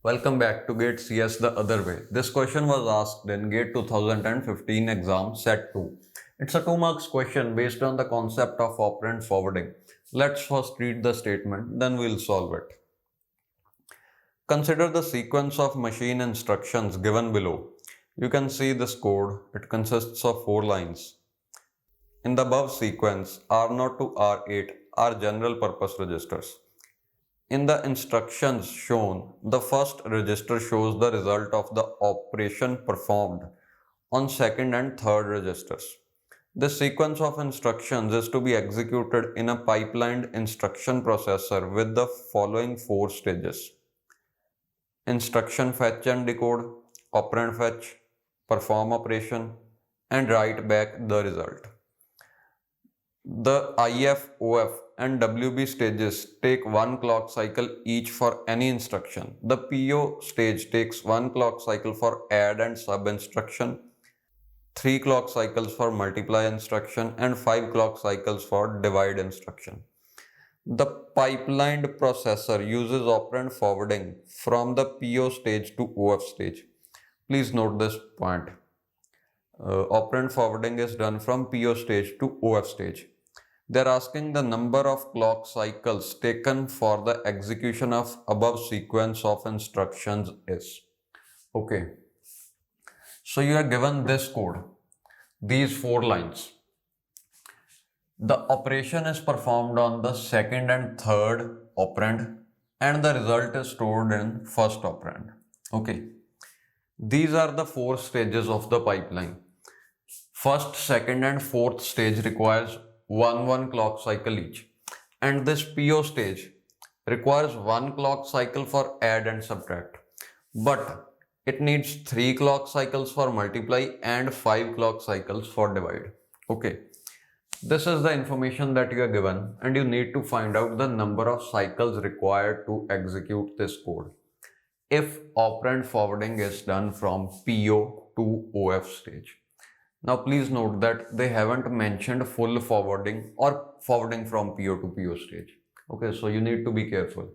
Welcome back to GATE CS the other way. This question was asked in GATE 2015 exam set 2. It's a 2 marks question based on the concept of operand forwarding. Let's first read the statement, then we'll solve it. Consider the sequence of machine instructions given below. You can see this code. It consists of 4 lines. In the above sequence, R0 to R8 are general purpose registers. In the instructions shown, the first register shows the result of the operation performed on second and third registers. This sequence of instructions is to be executed in a pipelined instruction processor with the following 4 stages: instruction fetch and decode, operand fetch, perform operation, and write back the result. The IF, OF and WB stages take 1 clock cycle each for any instruction. The PO stage takes 1 clock cycle for add and sub instruction, 3 clock cycles for multiply instruction, and 5 clock cycles for divide instruction. The pipelined processor uses operand forwarding from the PO stage to OF stage. Please note this point. Operand forwarding is done from PO stage to OF stage. They are asking the number of clock cycles taken for the execution of above sequence of instructions is. Okay. So you are given this code, these 4 lines. The operation is performed on the second and third operand and the result is stored in first operand. Okay. These are the 4 stages of the pipeline. First, second and fourth stage requires 1 clock cycle each, and this PO stage requires 1 clock cycle for add and subtract, but it needs 3 clock cycles for multiply and 5 clock cycles for divide. Okay, this is the information that you are given and you need to find out the number of cycles required to execute this code if operand forwarding is done from PO to OF stage. Now please note that they haven't mentioned full forwarding or forwarding from PO to PO stage. Okay, so you need to be careful.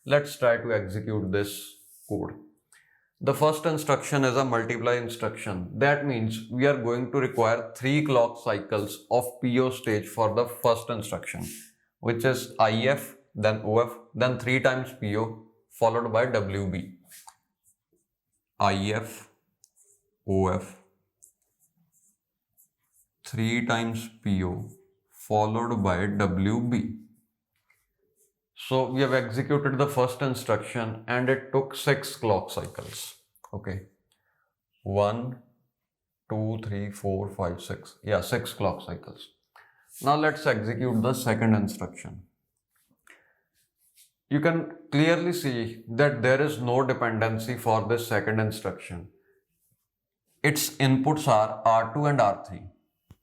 Let's try to execute this code. The first instruction is a multiply instruction. That means we are going to require 3 clock cycles of PO stage for the first instruction, which is IF, then OF, then 3 times PO followed by WB. IF, OF, 3 times PO followed by WB. So we have executed the first instruction and it took 6 clock cycles. Okay. 1, 2, 3, 4, 5, 6. Yeah, 6 clock cycles. Now let's execute the second instruction. You can clearly see that there is no dependency for this second instruction. Its inputs are R2 and R3.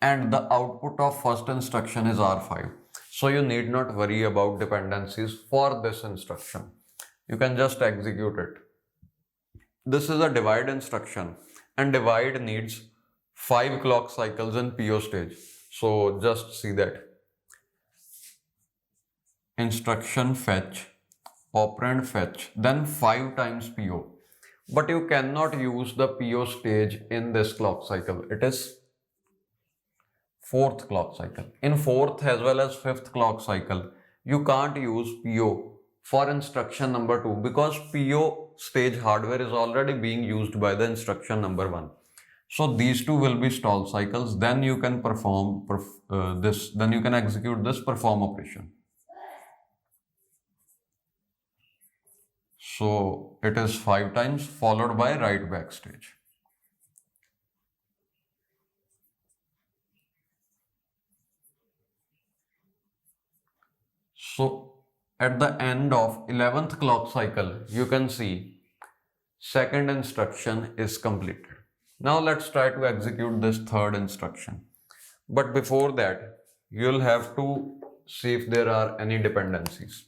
And the output of first instruction is R5. So you need not worry about dependencies for this instruction. You can just execute it. This is a divide instruction and divide needs 5 clock cycles in PO stage. So just see that. Instruction fetch, operand fetch, then 5 times PO. But you cannot use the PO stage in this clock cycle. It is 4th clock cycle. In 4th as well as 5th clock cycle, you can't use PO for instruction number 2 because PO stage hardware is already being used by the instruction number 1. So these 2 will be stall cycles. Then you can execute this perform operation. So it is 5 times followed by write back stage. So at the end of 11th clock cycle, you can see second instruction is completed. Now let's try to execute this third instruction. But before that, you'll have to see if there are any dependencies.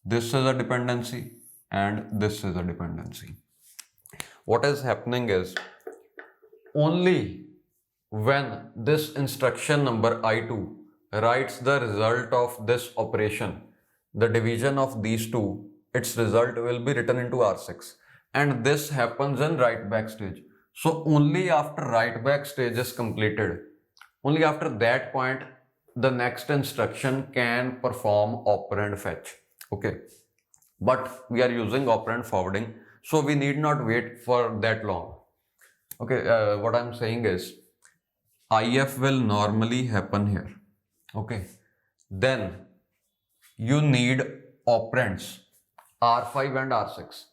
This is a dependency and this is a dependency. What is happening is only when this instruction number I2 writes the result of this operation, the division of these 2, its result will be written into R6, and this happens in write back stage. So only after write back stage is completed, only after that point the next instruction can perform operand fetch. Okay, but we are using operand forwarding, so we need not wait for that long. Okay, what I'm saying is if will normally happen here. Okay, then you need operands R5 and R6,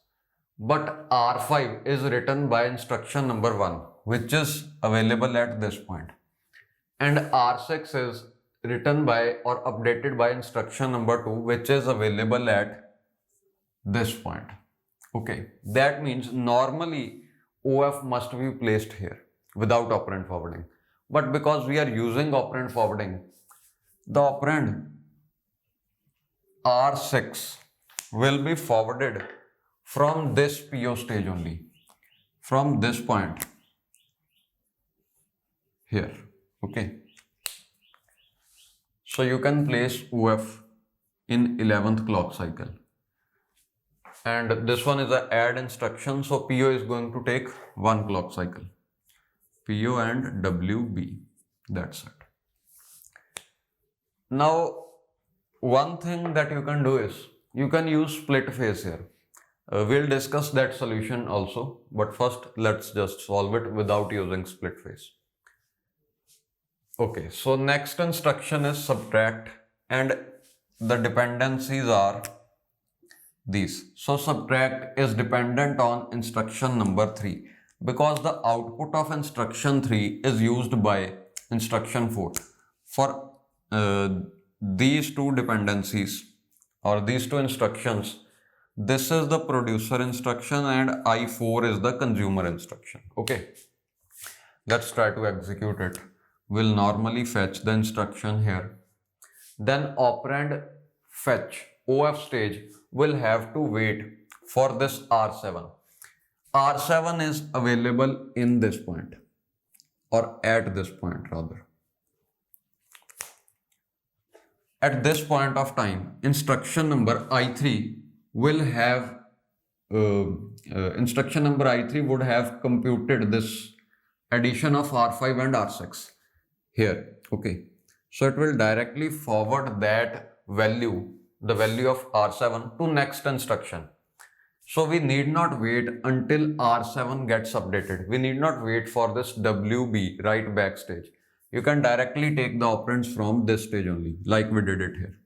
but R5 is written by instruction number 1, which is available at this point, and R6 is written by or updated by instruction number 2, which is available at this point. Okay, that means normally OF must be placed here without operand forwarding, but because we are using operand forwarding, the operand R6 will be forwarded from this PO stage only, from this point here. Okay, so you can place OF in 11th clock cycle, and this one is a add instruction, so PO is going to take 1 clock cycle, PO and WB, that's it. Now one thing that you can do is you can use split phase here. We'll discuss that solution also, but first let's just solve it without using split phase. Okay, so next instruction is subtract, and the dependencies are these. So subtract is dependent on instruction number 3 because the output of instruction 3 is used by instruction 4. For these two dependencies or these two instructions, this is the producer instruction and I4 is the consumer instruction. Okay, let's try to execute it. We'll normally fetch the instruction here. Then operand fetch OF stage will have to wait for this R7. R7 is available in this point, or at this point rather. At this point of time, instruction number I3 will have instruction number I3 would have computed this addition of R5 and R6 here. Okay, so it will directly forward that value, the value of R7, to next instruction. So we need not wait until R7 gets updated. We need not wait for this WB write back stage. You can directly take the operands from this stage only, like we did it here.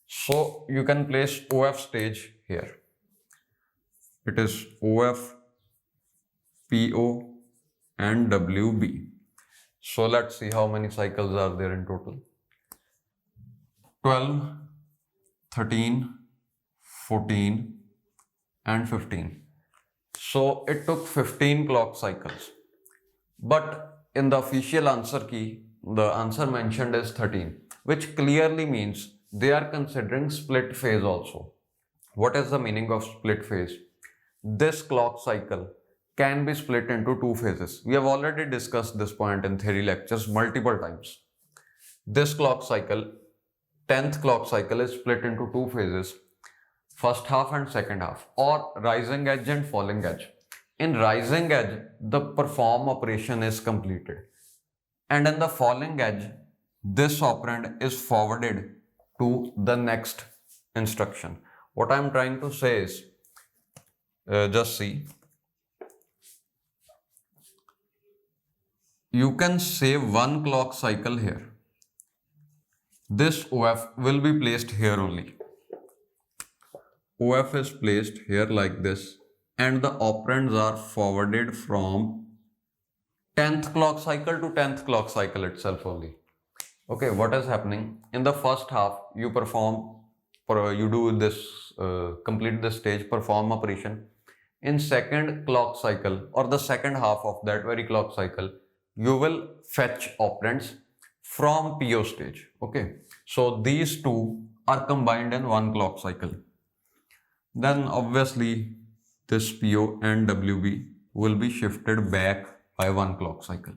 So you can place OF stage here. It is OF, PO and WB. So let's see how many cycles are there in total. 12, 13, 14 and 15. So it took 15 clock cycles. But in the official answer key, the answer mentioned is 13, which clearly means they are considering split phase also. What is the meaning of split phase? This clock cycle can be split into two phases. We have already discussed this point in theory lectures multiple times. This clock cycle, 10th clock cycle, is split into two phases, first half and second half, or rising edge and falling edge. In rising edge, the perform operation is completed, and in the falling edge, this operand is forwarded to the next instruction. What I am trying to say is, just see, you can save 1 clock cycle here. This OF will be placed here only. OF is placed here like this, and the operands are forwarded from 10th clock cycle to 10th clock cycle itself only. Okay, what is happening? In the first half, you do this, complete this stage, perform operation. In second clock cycle, or the second half of that very clock cycle, you will fetch operands from PO stage. Okay, so these two are combined in 1 clock cycle. Then obviously this PO and WB will be shifted back by 1 clock cycle.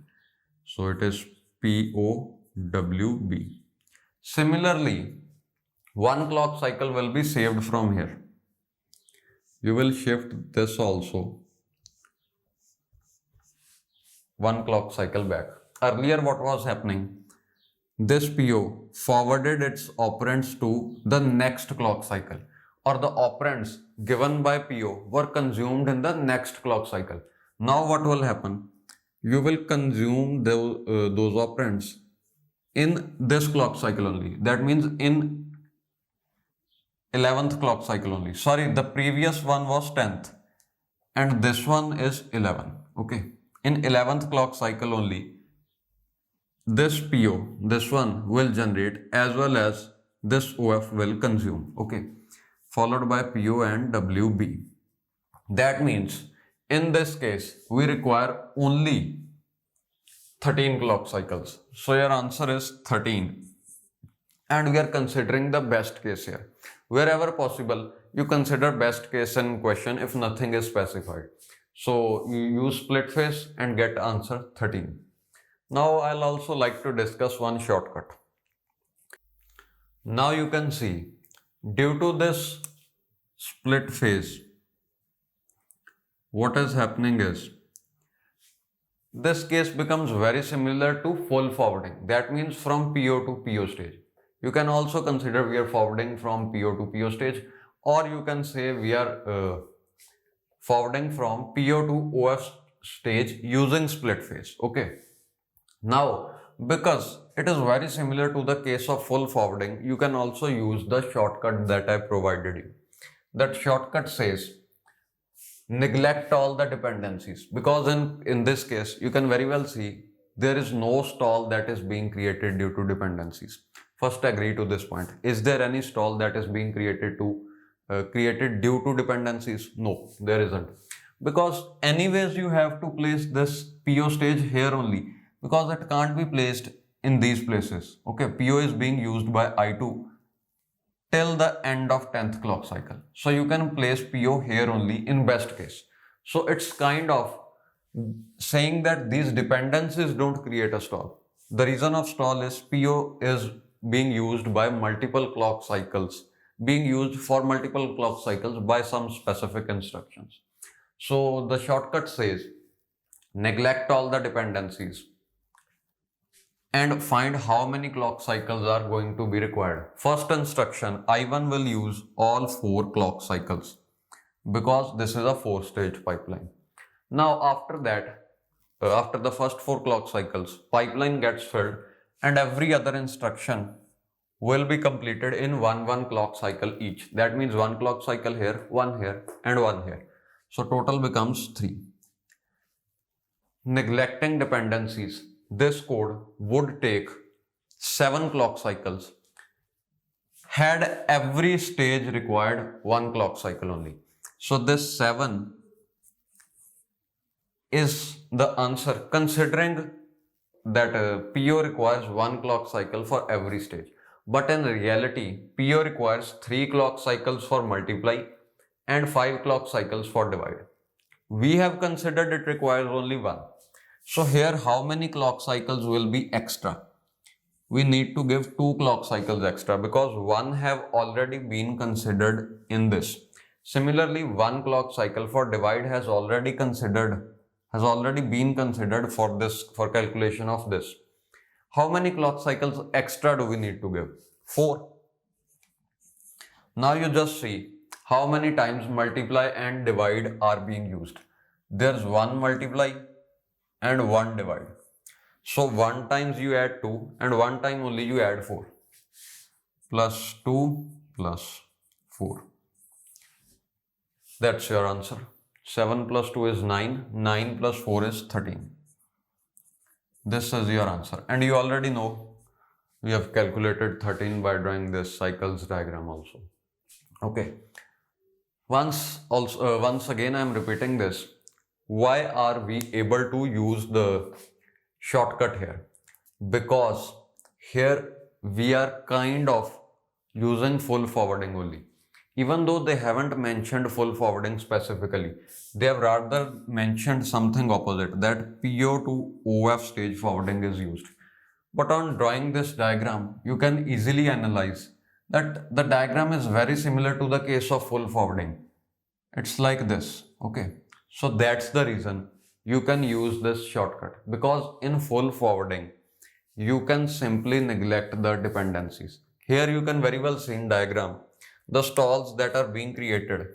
So it is PO, WB. Similarly, 1 clock cycle will be saved from here. You will shift this also one clock cycle back. Earlier, what was happening? This PO forwarded its operands to the next clock cycle, or the operands given by PO were consumed in the next clock cycle. Now, what will happen? You will consume those operands in this clock cycle only. That means in 11th clock cycle only. Sorry, the previous one was 10th and this one is 11. Okay. In 11th clock cycle only, this PO, this one will generate as well as this OF will consume. Okay. Followed by PO and WB. That means in this case, we require only 13 clock cycles. So your answer is 13. And we are considering the best case here. Wherever possible, you consider best case in question if nothing is specified. So you use split phase and get answer 13. Now I'll also like to discuss one shortcut. Now you can see, due to this split phase, what is happening is, this case becomes very similar to full forwarding. That means from PO to PO stage. You can also consider we are forwarding from PO to PO stage, or you can say we are forwarding from PO to OF stage using split phase. Okay. Now, because it is very similar to the case of full forwarding, you can also use the shortcut that I provided you. That shortcut says neglect all the dependencies, because in this case you can very well see there is no stall that is being created due to dependencies. First, agree to this point. Is there any stall that is being created due to dependencies? No, there isn't, because anyways you have to place this PO stage here only, because it can't be placed in these places. Okay, PO is being used by I2 till the end of 10th clock cycle. So you can place PO here only in best case. So it's kind of saying that these dependencies don't create a stall. The reason of stall is PO is being used by multiple clock cycles, by some specific instructions. So the shortcut says neglect all the dependencies and find how many clock cycles are going to be required. First instruction, I1 will use all 4 clock cycles because this is a 4-stage pipeline. Now after that, after the first 4 clock cycles, pipeline gets filled and every other instruction will be completed in one clock cycle each. That means 1 clock cycle here, 1 here and 1 here. So total becomes 3. Neglecting dependencies. This code would take 7 clock cycles had every stage required 1 clock cycle only. So this 7 is the answer, considering that PO requires 1 clock cycle for every stage. But in reality, PO requires 3 clock cycles for multiply and 5 clock cycles for divide. We have considered it requires only 1. So here how many clock cycles will be extra? We need to give 2 clock cycles extra because 1 have already been considered in this. Similarly, 1 clock cycle for divide has already been considered for calculation of this. How many clock cycles extra do we need to give? 4. Now you just see how many times multiply and divide are being used. There's 1 multiply and 1 divide. So 1 times you add 2 and 1 time only you add 4. Plus 2 plus 4. That's your answer. 7 plus 2 is 9. 9 plus 4 is 13. This is your answer. And you already know we have calculated 13 by drawing this cycles diagram also. Okay. Once again I am repeating this. Why are we able to use the shortcut here? Because here we are kind of using full forwarding only. Even though they haven't mentioned full forwarding specifically, they have rather mentioned something opposite, that PO to OF stage forwarding is used. But on drawing this diagram, you can easily analyze that the diagram is very similar to the case of full forwarding. It's like this. Okay. So that's the reason you can use this shortcut, because in full forwarding, you can simply neglect the dependencies. Here you can very well see in diagram the stalls that are being created.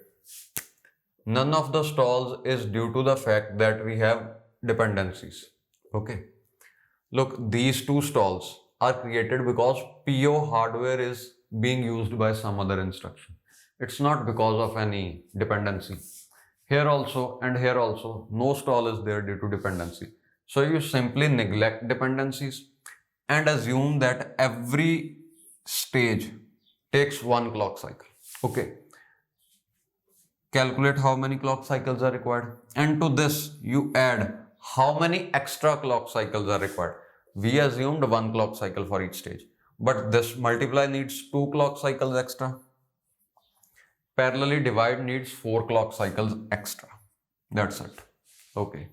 None of the stalls is due to the fact that we have dependencies. Okay. Look, these two stalls are created because PO hardware is being used by some other instruction. It's not because of any dependency. Here also and here also, no stall is there due to dependency. So you simply neglect dependencies and assume that every stage takes one clock cycle. Okay. Calculate how many clock cycles are required, and to this you add how many extra clock cycles are required. We assumed one clock cycle for each stage, but this multiply needs two clock cycles extra. Parallelly divide needs four clock cycles extra. That's it. Okay.